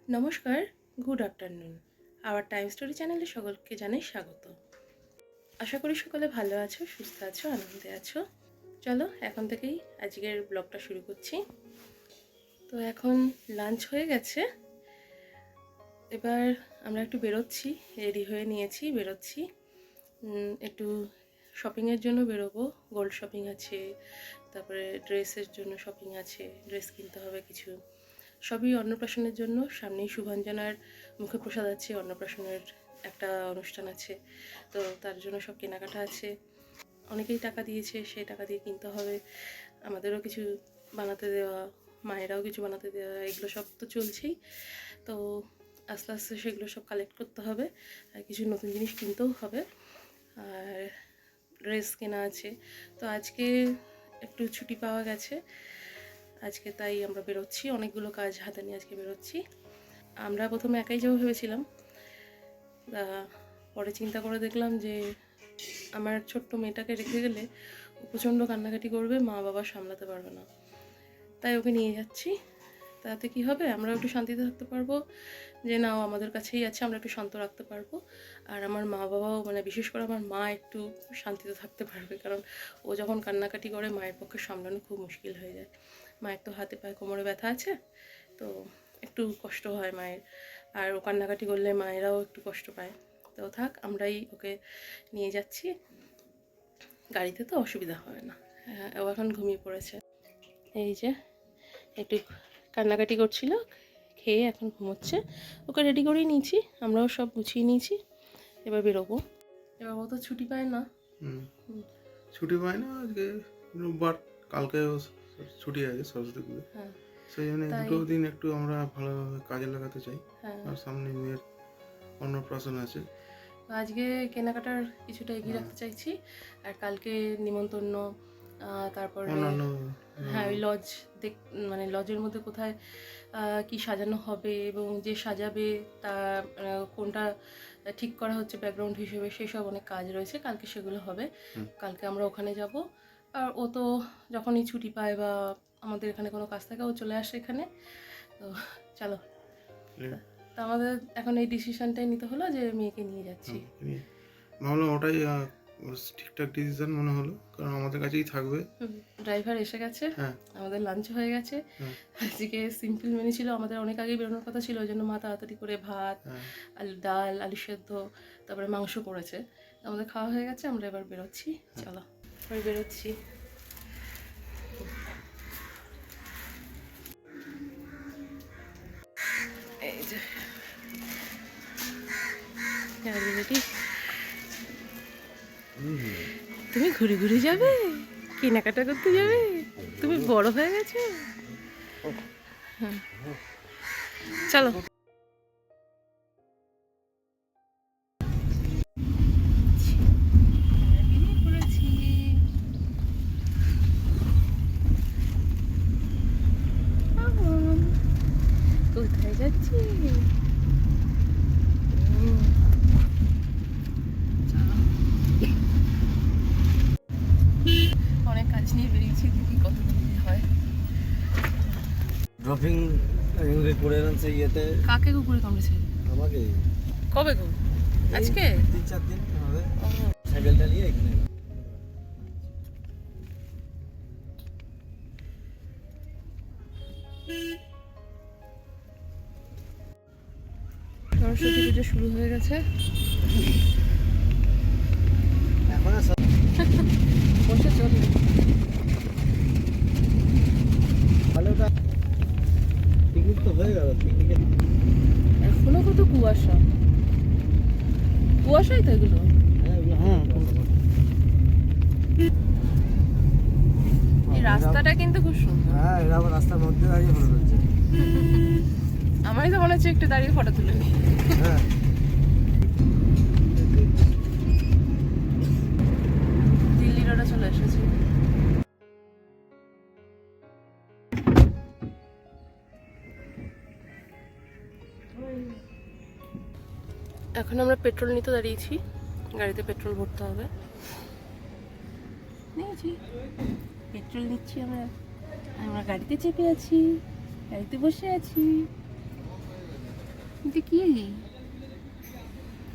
নমস্কার, good afternoon. Our time story চ্যানেলে সকলকে জানাই স্বাগত। আশা করি সকলে ভালো আছো, সুস্থ আছো, আনন্দে আছো। চলো এখন থেকেই আজকের ব্লগটা শুরু করছি। তো এখন লাঞ্চ হয়ে গেছে, এবার আমরা একটু বেরোচ্ছি, রেডি হয়ে নিয়েছি, বেরোচ্ছি। একটু শপিংয়ের জন্য বেরোবো। গোল্ড শপিং আছে, তারপরে ড্রেসের জন্য শপিং আছে, ড্রেস কিনতে হবে কিছু। সবই অন্নপ্রাশনের জন্য। সামনেই শুভাঞ্জনার মুখে প্রসাদ আছে, অন্নপ্রাশনের একটা অনুষ্ঠান আছে, তো তার জন্য সব কেনাকাটা আছে। অনেকেই টাকা দিয়েছে, সেই টাকা দিয়ে কিনতে হবে। আমাদেরও কিছু বানাতে দেওয়া, মায়েরাও কিছু বানাতে দেওয়া, এগুলো সব তো চলছেই। তো আস্তে আস্তে সেগুলো সব কালেক্ট করতে হবে, আর কিছু নতুন জিনিস কিনতেও হবে, আর ড্রেস কেনা আছে। তো আজকে একটু ছুটি পাওয়া গেছে আজকে, তাই আমরা বেরোচ্ছি, অনেকগুলো কাজ হাতে নিয়ে আজকে বেরোচ্ছি। আমরা প্রথমে একাই যাবো ভেবেছিলাম, পরে চিন্তা করে দেখলাম যে আমার ছোট্ট মেয়েটাকে রেখে গেলে ও প্রচণ্ড কান্নাকাটি করবে, মা বাবা সামলাতে পারবে না, তাই ওকে নিয়ে যাচ্ছি। তাতে কি হবে, আমরা একটু শান্তিতে থাকতে পারবো, যে না ও আমাদের কাছেই আছে, আমরা একটু শান্ত রাখতে পারবো। আর আমার মা বাবাও, মানে বিশেষ করে আমার মা একটু শান্তিতে থাকতে পারবে, কারণ ও যখন কান্নাকাটি করে মায়ের পক্ষে সামলানো খুব মুশকিল হয়ে যায়। মায়ের তো হাতে পায়ে কোমরে ব্যথা আছে, তো একটু কষ্ট হয় মায়ের, আর ও কান্নাকাটি করলে মায়েরাও একটু কষ্ট পায়। তো থাক, আমরাই ওকে নিয়ে যাচ্ছি, গাড়িতে তো অসুবিধা হবে না। হ্যাঁ, ও এখন ঘুমিয়ে পড়েছে, এই যে একটু কান্নাকাটি করছিল, খেয়ে এখন ঘুমোচ্ছে। ওকে রেডি করেই নিয়েছি, আমরাও সব গুছিয়ে নিয়েছি, এবার বেরোবো। এবার ও তো ছুটি পায় না। ছুটি পায় না, আজকে রোববার, কালকে ছুটি আছে সরস্বতী পুজো। হ্যাঁ, সেই জন্য দুটো দিন একটু আমরা ভালোভাবে কাজে লাগাতে চাই। আর সামনে মেয়ের অন্নপ্রাশন আছে, আজকে কেনাকাটার কিছুটা এগিয়ে রাখতে চাইছি। আর কালকে নিমন্ত্রণ, তারপরে হ্যাঁ ওই লজ মানে লজের মধ্যে কোথায় কি সাজানো হবে, এবং যে সাজাবে তা কোনটা ঠিক করা হচ্ছে ব্যাকগ্রাউন্ড হিসেবে, সেসব অনেক কাজ রয়েছে, কালকে সেগুলো হবে। কালকে আমরা ওখানে যাব। আর ও তো যখনই ছুটি পায় বা আমাদের এখানে কোনো কাজ থাকে, ও চলে আসে এখানে। তো চলো, তো আমাদের এখন এই ডিসিশনটাই নিতে হলো যে মেয়েকে নিয়ে যাচ্ছি। ভাবলাম ওটাই ঠিকঠাক ডিসিশন মনে হলো, কারণ আমাদের কাছেই থাকবে। ড্রাইভার এসে গেছে, আমাদের লাঞ্চ হয়ে গেছে। আজকে সিম্পল মেনু ছিল, আমাদের অনেক আগেই বেরোনোর কথা ছিল, ওই জন্য মা তাড়াতাড়ি করে ভাত, আলু ডাল, আলু সেদ্ধ, তারপরে মাংস করেছে। আমাদের খাওয়া হয়ে গেছে, আমরা এবার বেরোচ্ছি। চলো এবার বেরোচ্ছি। এই যে রেডি, তুমি ঘুরে ঘুরে যাবে, কেনাকাটা করতে যাবে, তুমি বড় হয়ে গেছো। হ্যাঁ চলো। কোথায় যাচ্ছি? অনেক কাজ নিয়ে বেরিয়েছি, দেখি কত দেরি হয়। ড্রপিং করে এলাম সেই ইয়েতে। কাকে কুকুরে কামড়েছে? আমাকে। কবে গো? আজকে 3-4 দিন হবে। সাইকেলটা নিয়ে এখানে এলাম। সরস্বতী পুজো শুরু হয়ে গেছে, এখন আর বসে চলবে। ভালোটা পিকনিক তো হয়ে গেল, পিকনিকে এখনো কত কুয়াশা, কুয়াশাই তো এগুলো। এই রাস্তাটা কিন্তু খুব সুন্দর। হ্যাঁ, এরা আবার রাস্তার মধ্যে দাঁড়িয়ে ফটো তুলছে। আমারই তো মনে হচ্ছে একটু দাঁড়িয়ে ফটো তুলে নিই। হ্যাঁ, দিল্লি রোডে চলে এসেছি। এখন আমরা পেট্রোল নিতে দাঁড়িয়েছি, গাড়িতে পেট্রোল ভরতে হবে। নিয়েছি, পেট্রোল নিচ্ছি আমরা, আমরা গাড়িতে চেপে আছি, গাড়িতে বসে আছি। এটা কি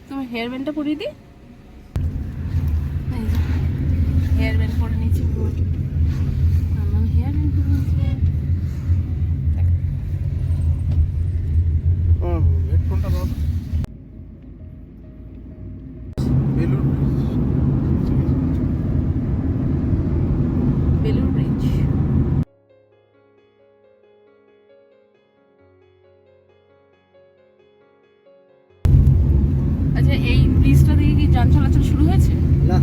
তোমার হেয়ার ব্যান্ডটা পরিয়ে দিই হেয়ার ব্যান্ড পরে নিয়েছি আমার হেয়ার ব্যান্ড পরে নিয়েছি হেডফোনটা দাও বেলুন বেলুর ব্রিজ আচ্ছা এই ব্রিজটা দিয়ে কি যান চলাচল শুরু হয়েছে না,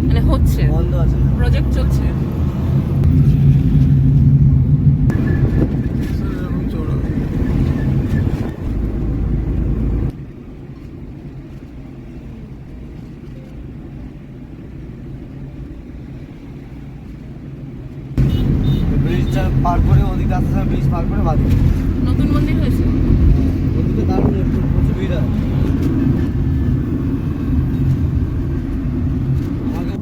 মানে হচ্ছে বন্ধ আছে। প্রজেক্ট চলছে এরকম চড়া ব্রিজটা পার করে ওদিকে আসতে সময় ব্রিজ পার করে বাদে নতুন মন্দির হয়েছে ওদিকে দারুণ একটু প্রচুর ভিড় হয়। আমাকে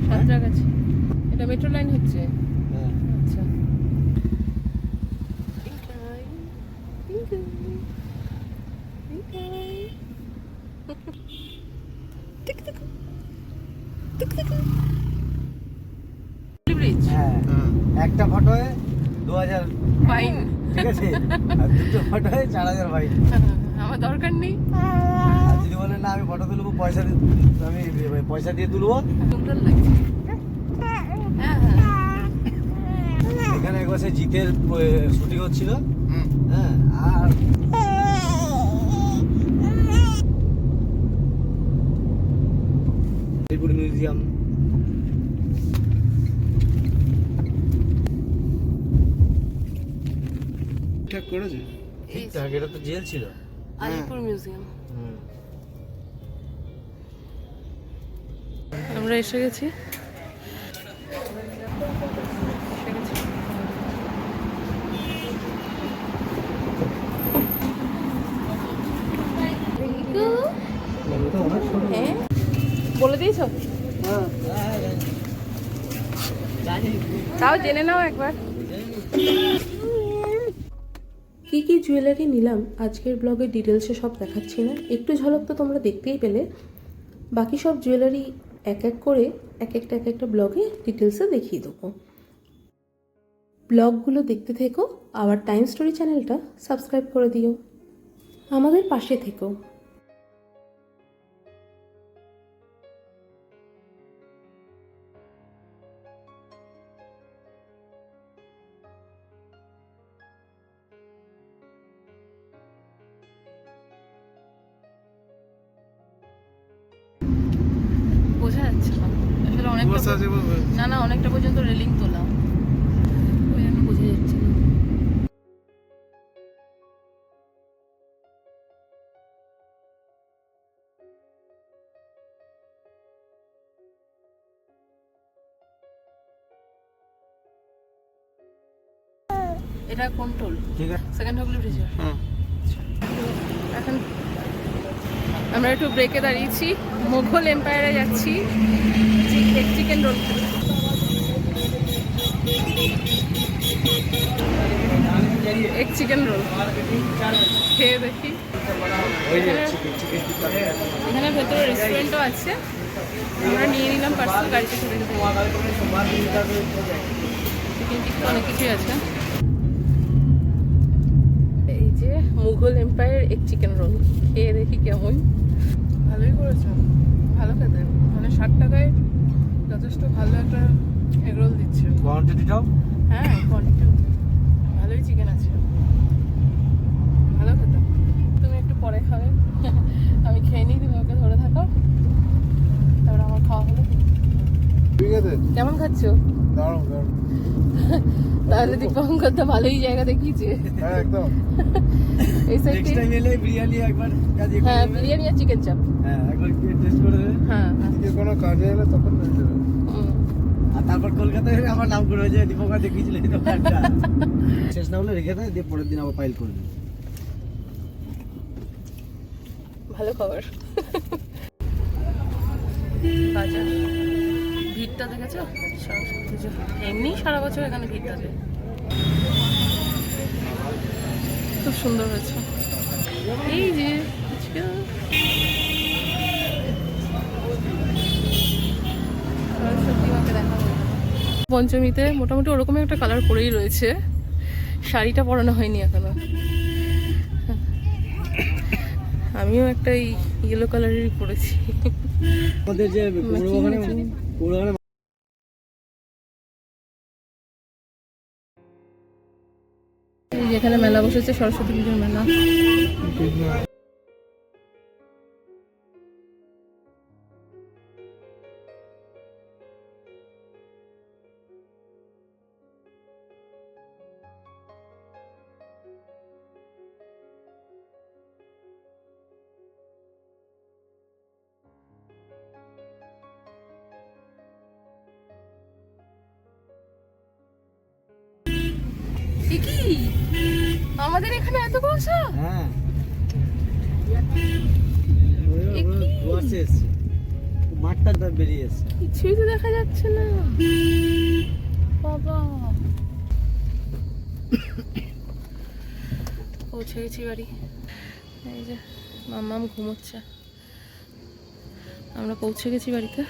সাঁতরাগাছি এটা মেট্রো লাইন হচ্ছে হ্যাঁ, আচ্ছা ব্রিজ হ্যাঁ, একটা ফটোয় 2000 ফাইন ঠিক আছে, আর দুটো ফটোয় 4000 ভাই। আমার দরকার নেই আর যদি বলে না আমি ফটো তুলবো পয়সা দিয়ে, আমি পয়সা দিয়ে তুলবো। সুন্দর লাগছে হ্যাঁ হ্যাঁ এখানে এক বছর জিতের শুটিং হচ্ছিল। হুম হ্যাঁ, আর মিরপুর মিউজিয়াম ঠিক করেছে ঠিকঠাক, এটা তো জেল ছিল। আলিপুর মিউজিয়াম হুম। আমরা এসে গেছি ওটা অনেক ছোট। হ্যাঁ বলে দিয়েছো হ্যাঁ, জানি। তাও জেনে নাও একবার কি কি জুয়েলারি নিলাম আজকের ব্লগে ডিটেলসে সব দেখাচ্ছি না, একটু ঝলক তো তোমরা দেখতেই পেলে। বাকি সব জুয়েলারি এক এক করে এক একটা ব্লগে ডিটেলসে দেখিয়ে দেবো। ব্লগগুলো দেখতে থেকো, আবার টাইম স্টোরি চ্যানেলটা সাবস্ক্রাইব করে দিও, আমাদের পাশে থেকো। বোঝা যাচ্ছে না আসলে অনেকটা কুয়াশা আছে বলবে না অনেকটা পর্যন্ত রেলিং তোলা ওই জন্য বোঝা যাচ্ছে না। এটা কন্ট্রোল ঠিক আছে। সেকেন্ড হুগলি ব্রিজের হ্যাঁ এখন আমরা একটু ব্রেকে দাঁড়িয়েছি, মুঘল এম্পায়ারে যাচ্ছি চিকেন রোল এক চিকেন রোল খেয়ে দেখি। এখানে ভেতরে রেস্টুরেন্টও আছে, আমরা নিয়ে নিলাম পার্সেল গাড়িতে করে চিকেন টিক্কা অনেক কিছুই আছে। এই যে মুঘল এম্পায়ার এক চিকেন রোল খেয়ে দেখি কেমন। ভালোই করেছে, ভালো খেতে, মানে 60 টাকায় যথেষ্ট ভালো একটা এগ রোল দিচ্ছে। কোয়ান্টিটিটাও হ্যাঁ কোয়ান্টিটি ভালোই চিকেন আছে, ভালো খেতে। তুমি একটু পরে খাবে, আমি খেয়ে নিই, তুমি ওকে ধরে থাকো, তারপরে আমার খাওয়া হলো। ঠিক আছে কেমন খাচ্ছ? দাঁড়াও দাঁড়াও তাহলে দীপঙ্কর তো ভালোই জায়গা দেখিয়েছে। হ্যাঁ একদম এই সাইডে নেক্সট টাইম এলে বিরিয়ানি একবার কাজে করে হ্যাঁ দেবে। বিরিয়ানি আর চিকেন চাপ। হ্যাঁ, একবার টেস্ট করে দেবে। হ্যাঁ আজকে কোনো কাজে এলে তখন নিয়ে যাবে হুম। আর তারপর কলকাতায় এলে আমার নাম করে যে দীপকা দেখিয়েছিল এই দোকানটা। শেষ না হলে রেখে দেয়, দিয়ে পরের দিন আবার ফাইল করে দেবে। ভালো খবর। বাজার, ভিড়টা দেখেছো? সরস্বতী পুজো এমনি সারা বছর এখানে ভিড় থাকে। খুব সুন্দর হয়েছে। এই যে ফুচকা। সরস্বতী মাকে দেখা হয়ে গেল। পঞ্চমীতে মোটামুটি ওরকমই একটা কালার পরেই রয়েছে, শাড়িটা পরানো হয়নি এখনো। আমিও একটা এই ইয়েলো কালারেরই পরেছি। আমাদের যে পৌরবাগানে এই যেখানে মেলা বসেছে, সরস্বতী পুজোর মেলা। কি আমাদের এখানে এত কুয়াশা? হ্যাঁ এ কি? কুয়াশা এসছে, মাঠটা বেরিয়ে এসছে। কিছুই তো দেখা যাচ্ছে না বাবা। পৌঁছে গেছি বাড়ি। এই যে মাম্মাম ঘুমোচ্ছে, আমরা পৌঁছে গেছি বাড়িতে।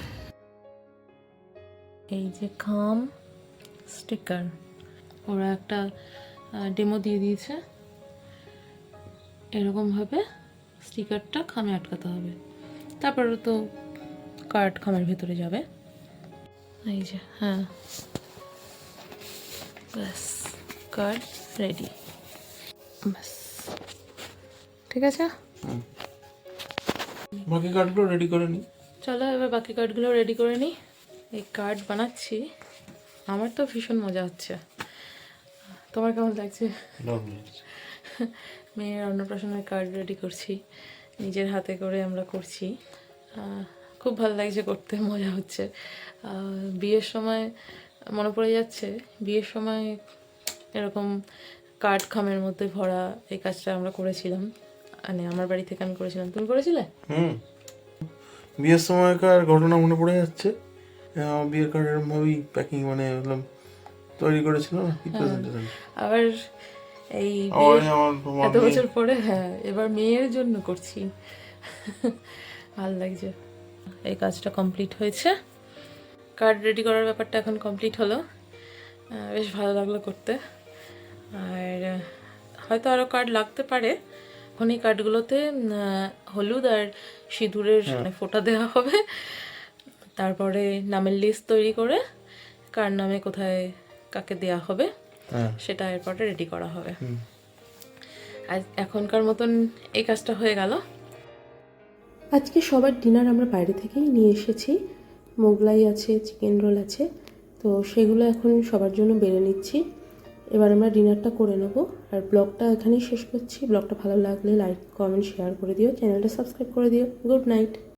এই যে খাম স্টিকার, ওরা একটা ডেমো দিয়ে দিয়েছে। এরকমভাবে স্টিকারটা খামে আটকাতে হবে, তারপরে তো কার্ড খামের ভেতরে যাবে। এই যে হ্যাঁ, ব্যাস কার্ড রেডি। ব্যাস ঠিক আছে, বাকি কার্ডগুলো রেডি করে নিই। চলো এবার বাকি কার্ডগুলো রেডি করে নিই। এই কার্ড বানাচ্ছি, আমার তো ভীষণ মজা হচ্ছে। তোমার কেমন লাগছে? মেয়ের অন্নপ্রাশনের কার্ড রেডি করছি, নিজের হাতে করে আমরা করছি। খুব ভালো লাগছে করতে, মজা হচ্ছে। বিয়ের সময় মনে পড়ে যাচ্ছে, বিয়ের সময় এরকম কার্ড খামের মধ্যে ভরা এই কাজটা আমরা করেছিলাম, মানে আমার বাড়ি থেকে আমি করেছিলাম। তুমি করেছিলে? বিয়ের সময়কার ঘটনা মনে পড়ে যাচ্ছে। বিয়ের কার্ড এরকমভাবেই প্যাকিং মানে তৈরি করেছিলাম। আবার এই এত বছর পরে হ্যাঁ এবার মেয়ের জন্য করছি, ভালো লাগছে। এই কাজটা কমপ্লিট হয়েছে, কার্ড রেডি করার ব্যাপারটা এখন কমপ্লিট হলো। বেশ ভালো লাগলো করতে। আর হয়তো আরও কার্ড লাগতে পারে। এখন এই কার্ডগুলোতে হলুদ আর সিঁদুরের ফোঁটা দেওয়া হবে, তারপরে নামের লিস্ট তৈরি করে কার নামে কোথায় কাকে দেওয়া হবে সেটা এরপরে রেডি করা হবে। আর এখনকার মতন এই কাজটা হয়ে গেল। আজকে সবার ডিনার আমরা বাইরে থেকেই নিয়ে এসেছি। মোগলাই আছে, চিকেন রোল আছে, তো সেগুলো এখন সবার জন্য বেড়ে নিচ্ছি। এবার আমরা ডিনারটা করে নেব। আর ব্লগটা এখানেই শেষ করছি। ব্লগটা ভালো লাগলে লাইক, কমেন্ট, শেয়ার করে দিও, চ্যানেলটা সাবস্ক্রাইব করে দিও। Good night.